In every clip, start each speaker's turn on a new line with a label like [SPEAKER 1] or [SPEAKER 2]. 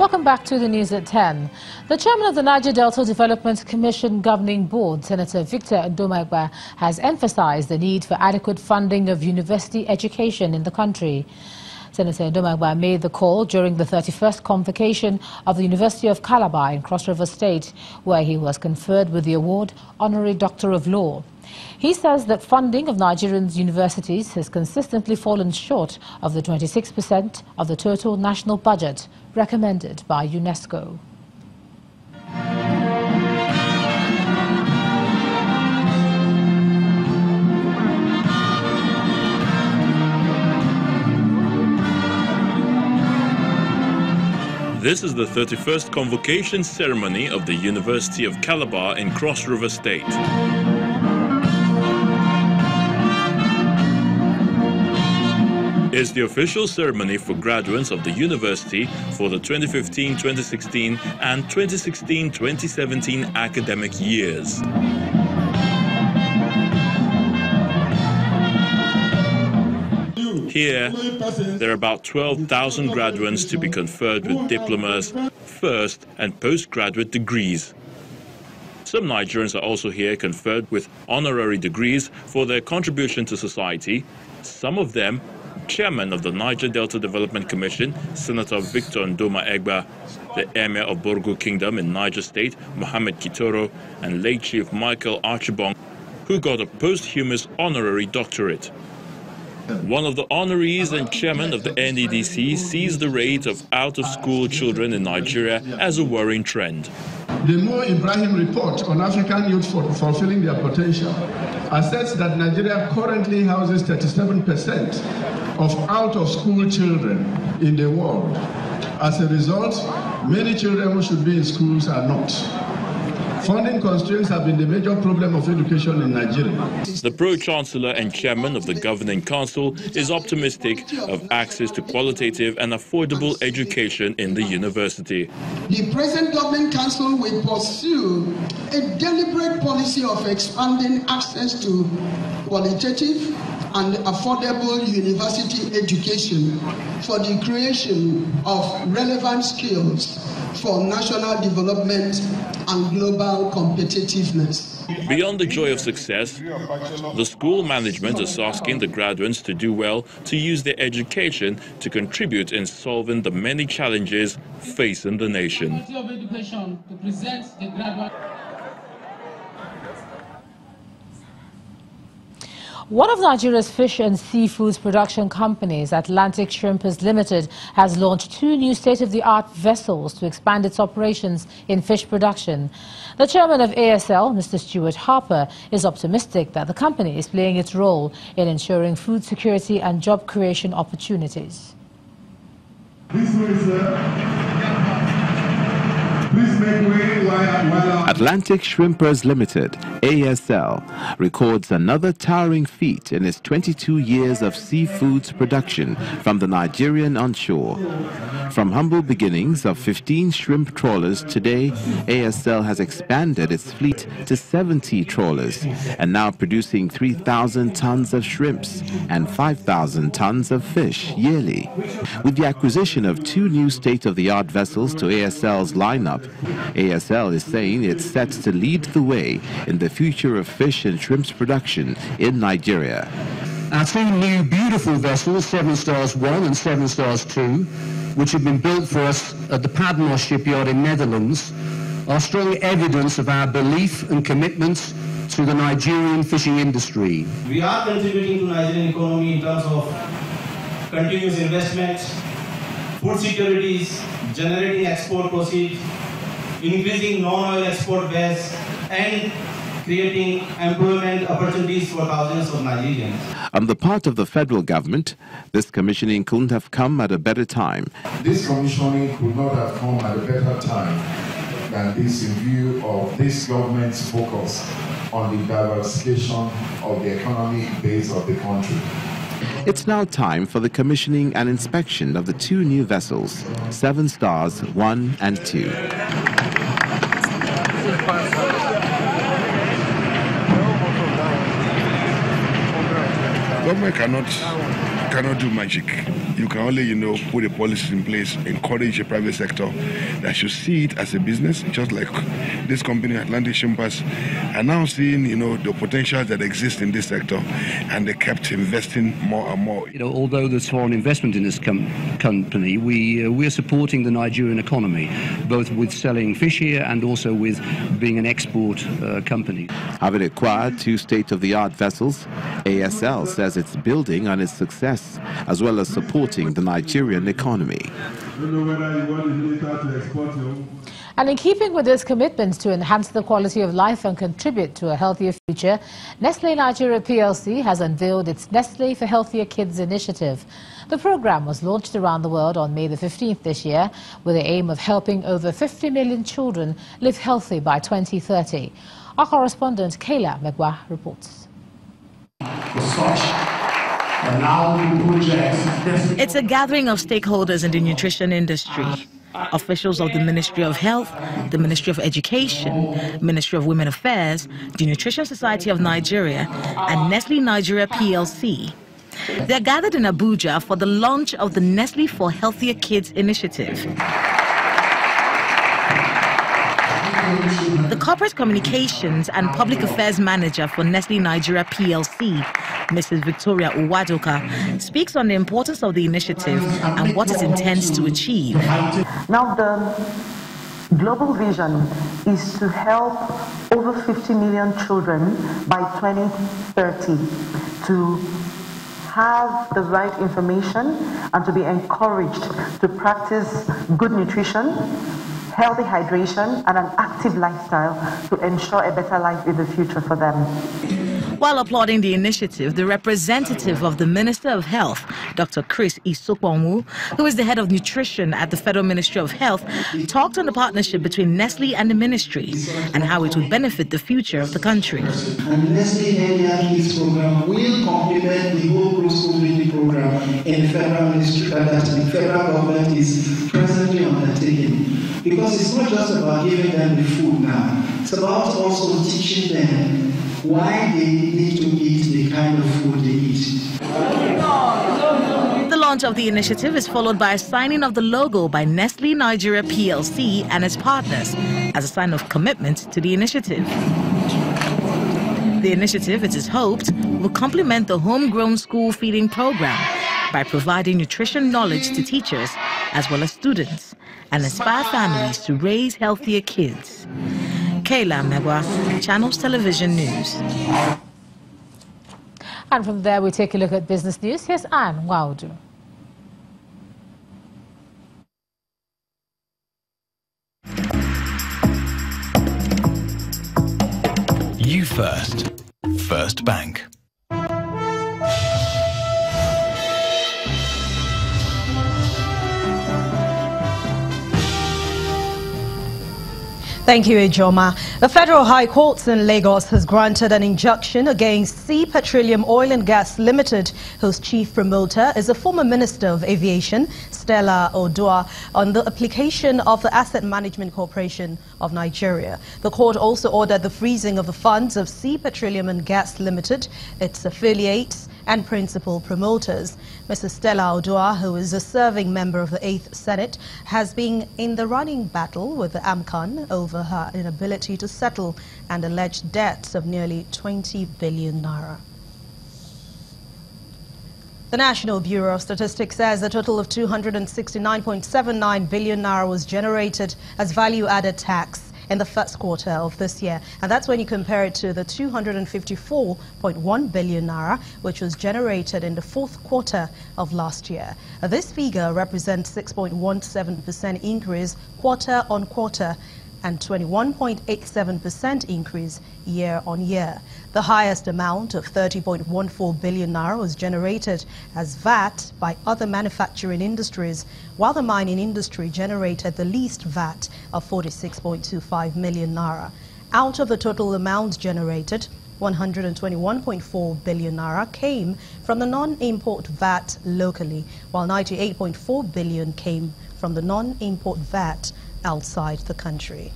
[SPEAKER 1] Welcome back to the news at 10. The chairman of the Niger Delta Development Commission Governing Board, Senator Victor Ndomagba, has emphasized the need for adequate funding of university education in the country. Senator Ndomagba made the call during the 31st convocation of the University of Calabar in Cross River State, where he was conferred with the award Honorary Doctor of Law. He says that funding of Nigerian universities has consistently fallen short of the 26% of the total national budget recommended by UNESCO.
[SPEAKER 2] This is the 31st convocation ceremony of the University of Calabar in Cross River State. It's the official ceremony for graduates of the university for the 2015-2016 and 2016-2017 academic years. Here, there are about 12,000 graduates to be conferred with diplomas, first and postgraduate degrees. Some Nigerians are also here conferred with honorary degrees for their contribution to society. Some of them, Chairman of the Niger Delta Development Commission, Senator Victor Ndomagba, the Emir of Borgu Kingdom in Niger State, Mohammed Kitoro, and late Chief Michael Archibong, who got a posthumous honorary doctorate. One of the honorees and chairman of the NDDC sees the rate of out-of-school children in Nigeria as a worrying trend.
[SPEAKER 3] The Mo Ibrahim report on African youth fulfilling their potential asserts that Nigeria currently houses 37% of out-of-school children in the world. As a result, many children who should be in schools are not. Funding constraints have been the major problem of education in Nigeria.
[SPEAKER 2] The Pro-Chancellor and Chairman of the Governing Council is optimistic of access to qualitative and affordable education in the university.
[SPEAKER 4] The present Governing Council will pursue a deliberate policy of expanding access to qualitative and affordable university education for the creation of relevant skills for national development and global competitiveness.
[SPEAKER 2] Beyond the joy of success, the school management is asking the graduates to do well to use their education to contribute in solving the many challenges facing the nation.
[SPEAKER 1] One of Nigeria's fish and seafoods production companies, Atlantic Shrimpers Limited, has launched 2 new state-of-the-art vessels to expand its operations in fish production. The chairman of ASL, Mr. Stuart Harper, is optimistic that the company is playing its role in ensuring food security and job creation opportunities.
[SPEAKER 5] Atlantic Shrimpers Limited, ASL, records another towering feat in its 22 years of seafoods production from the Nigerian onshore. From humble beginnings of 15 shrimp trawlers, today ASL has expanded its fleet to 70 trawlers and now producing 3,000 tons of shrimps and 5,000 tons of fish yearly. With the acquisition of 2 new state-of-the-art vessels to ASL's lineup, ASL is saying it's set to lead the way in the future of fish and shrimps production in Nigeria.
[SPEAKER 6] Our 2 new beautiful vessels, 7 Stars 1 and 7 Stars 2, which have been built for us at the Padmos shipyard in Netherlands, are strong evidence of our belief and commitment to the Nigerian fishing industry.
[SPEAKER 7] We are contributing to the Nigerian economy in terms of continuous investment, food securities, generating export proceeds, increasing non-oil export base, and creating employment opportunities for thousands of Nigerians.
[SPEAKER 5] On the part of the federal government, this commissioning couldn't have come at a better time.
[SPEAKER 8] This commissioning could not have come at a better time than this in view of this government's focus on the diversification of the economic base of the country.
[SPEAKER 5] It's now time for the commissioning and inspection of the 2 new vessels, 7 Stars 1 and 2.
[SPEAKER 9] Government cannot do magic. you can only, put the policies in place, encourage the private sector that should see it as a business, just like this company, Atlantic Shrimpers, are now seeing, the potential that exists in this sector, and they kept investing more and more.
[SPEAKER 6] Although there's foreign investment in this company, we are supporting the Nigerian economy, both with selling fish here and also with being an export company.
[SPEAKER 5] Having acquired 2 state-of-the-art vessels, ASL says it's building on its success, as well as supporting the Nigerian economy.
[SPEAKER 1] And in keeping with its commitments to enhance the quality of life and contribute to a healthier future, Nestlé Nigeria PLC has unveiled its Nestlé for Healthier Kids initiative. The program was launched around the world on May the 15th this year, with the aim of helping over 50 million children live healthy by 2030. Our correspondent Kayla Megwa reports.
[SPEAKER 10] It's a gathering of stakeholders in the nutrition industry. Officials of the Ministry of Health, the Ministry of Education, Ministry of Women Affairs, the Nutrition Society of Nigeria, and Nestlé Nigeria PLC. They're gathered in Abuja for the launch of the Nestlé for Healthier Kids initiative. The Corporate Communications and Public Affairs Manager for Nestlé Nigeria PLC, Mrs. Victoria Uwadoka, speaks on the importance of the initiative and what it intends to achieve.
[SPEAKER 11] Now, the global vision is to help over 50 million children by 2030 to have the right information and to be encouraged to practice good nutrition, healthy hydration, and an active lifestyle to ensure a better life in the future for them.
[SPEAKER 10] While applauding the initiative, the representative of the Minister of Health, Dr. Chris Isokwanwu, who is the head of nutrition at the Federal Ministry of Health, talked on the partnership between Nestlé and the ministry and how it would benefit the future of the country.
[SPEAKER 12] And the Nestlé Healthier Kids program will complement the whole cross-community program in the federal ministry that the federal government is presently undertaking. Because it's not just about giving them the food now, it's about also teaching them why they need to eat the kind of food they eat.
[SPEAKER 10] The launch of the initiative is followed by a signing of the logo by Nestlé Nigeria PLC and its partners as a sign of commitment to the initiative. The initiative, it is hoped, will complement the homegrown school feeding program by providing nutrition knowledge to teachers as well as students and inspire families to raise healthier kids. Kayla Megwa, Channels Television News.
[SPEAKER 1] And from there, we take a look at business news. Here's Anne Waudu.
[SPEAKER 13] You first. First Bank.
[SPEAKER 14] Thank you, Ejoma. The Federal High Court in Lagos has granted an injunction against Sea Petroleum Oil and Gas Limited, whose chief promoter is the former Minister of Aviation, Stella Odua, on the application of the Asset Management Corporation of Nigeria. The court also ordered the freezing of the funds of Sea Petroleum and Gas Limited, its affiliates, and principal promoters. Mrs. Stella Odua, who is a serving member of the 8th Senate, has been in the running battle with the AMCON over her inability to settle and alleged debts of nearly 20 billion naira. The National Bureau of Statistics says a total of 269.79 billion naira was generated as value-added tax in the first quarter of this year. And that's when you compare it to the 254.1 billion naira, which was generated in the fourth quarter of last year. This figure represents 6.17% increase quarter on quarter and 21.87% increase year on year. The highest amount of 30.14 billion naira was generated as VAT by other manufacturing industries, while the mining industry generated the least VAT of 46.25 million naira. Out of the total amount generated, 121.4 billion naira came from the non-import VAT locally, while 98.4 billion came from the non-import VAT outside the country.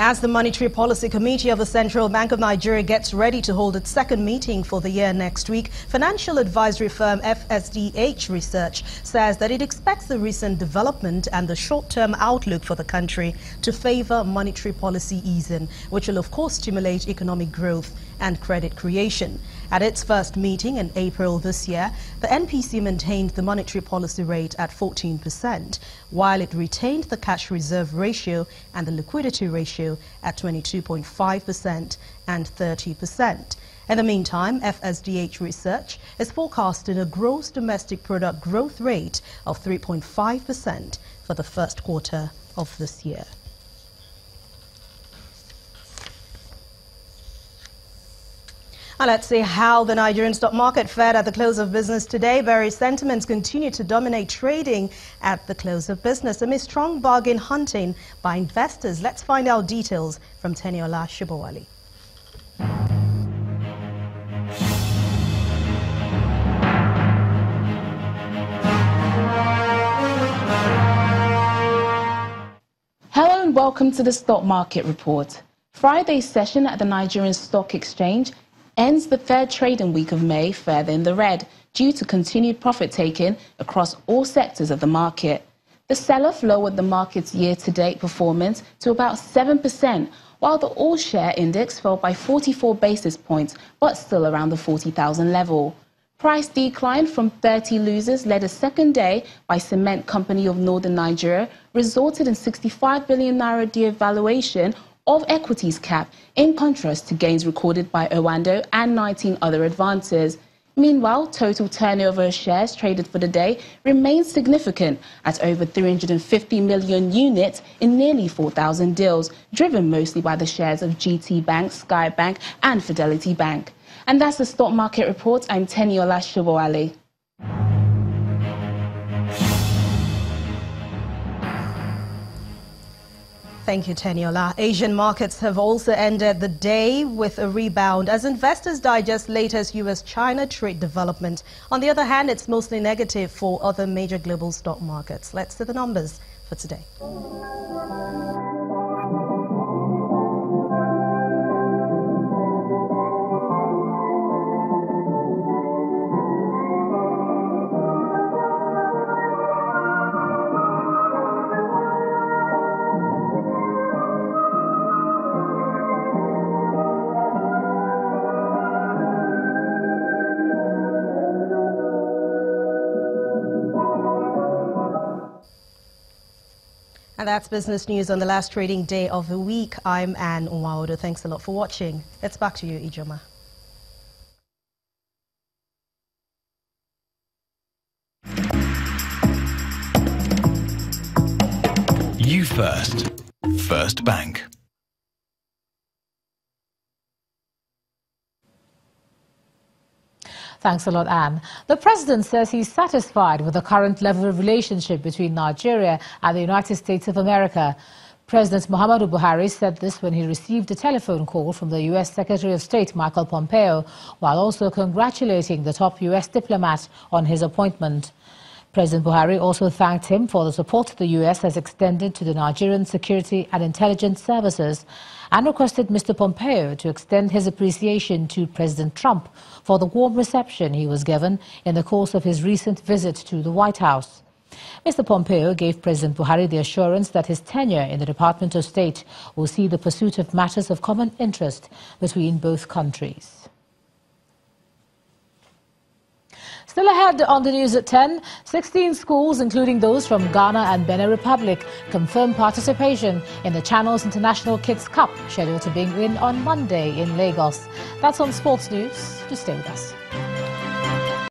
[SPEAKER 14] As the Monetary Policy Committee of the Central Bank of Nigeria gets ready to hold its second meeting for the year next week, financial advisory firm FSDH Research says that it expects the recent development and the short-term outlook for the country to favor monetary policy easing, which will of course stimulate economic growth and credit creation. At its first meeting in April this year, the NPC maintained the monetary policy rate at 14%, while it retained the cash reserve ratio and the liquidity ratio at 22.5% and 30%. In the meantime, FSDH Research is forecasting a gross domestic product growth rate of 3.5% for the first quarter of this year. And let's see how the Nigerian stock market fared at the close of business today. Various sentiments continue to dominate trading at the close of business amid strong bargain hunting by investors. Let's find out details from Teniola Shibowale.
[SPEAKER 15] Hello and welcome to the Stock Market Report. Friday's session at the Nigerian Stock Exchange ends the third trading week of May further in the red due to continued profit-taking across all sectors of the market. The sell-off lowered the market's year-to-date performance to about 7%, while the all-share index fell by 44 basis points, but still around the 40,000 level. Price decline from 30 losers led a second day by Cement Company of Northern Nigeria resulted in 65 billion naira devaluation of equities cap, in contrast to gains recorded by Owando and 19 other advances. Meanwhile, total turnover of shares traded for the day remains significant at over 350 million units in nearly 4,000 deals, driven mostly by the shares of GT Bank, Sky Bank and Fidelity Bank. And that's the Stock Market Report. I'm Teniola Shibowale.
[SPEAKER 14] Thank you, Teniola. Asian markets have also ended the day with a rebound as investors digest latest US-China trade development. On the other hand, it's mostly negative for other major global stock markets. Let's see the numbers for today. And that's business news on the last trading day of the week. I'm Anne Nwaodo. Thanks a lot for watching. It's back to you, Ijoma.
[SPEAKER 13] You first. First Bank.
[SPEAKER 1] Thanks a lot, Anne. The president says he's satisfied with the current level of relationship between Nigeria and the United States of America. President Muhammadu Buhari said this when he received a telephone call from the U.S. Secretary of State Michael Pompeo, while also congratulating the top U.S. diplomat on his appointment. President Buhari also thanked him for the support the U.S. has extended to the Nigerian security and intelligence services and requested Mr. Pompeo to extend his appreciation to President Trump for the warm reception he was given in the course of his recent visit to the White House. Mr. Pompeo gave President Buhari the assurance that his tenure in the Department of State will see the pursuit of matters of common interest between both countries. Still ahead on the news at 10, 16 schools, including those from Ghana and Benin Republic, confirmed participation in the Channels International Kids Cup, scheduled to begin on Monday in Lagos. That's on Sports News. Do stay with us.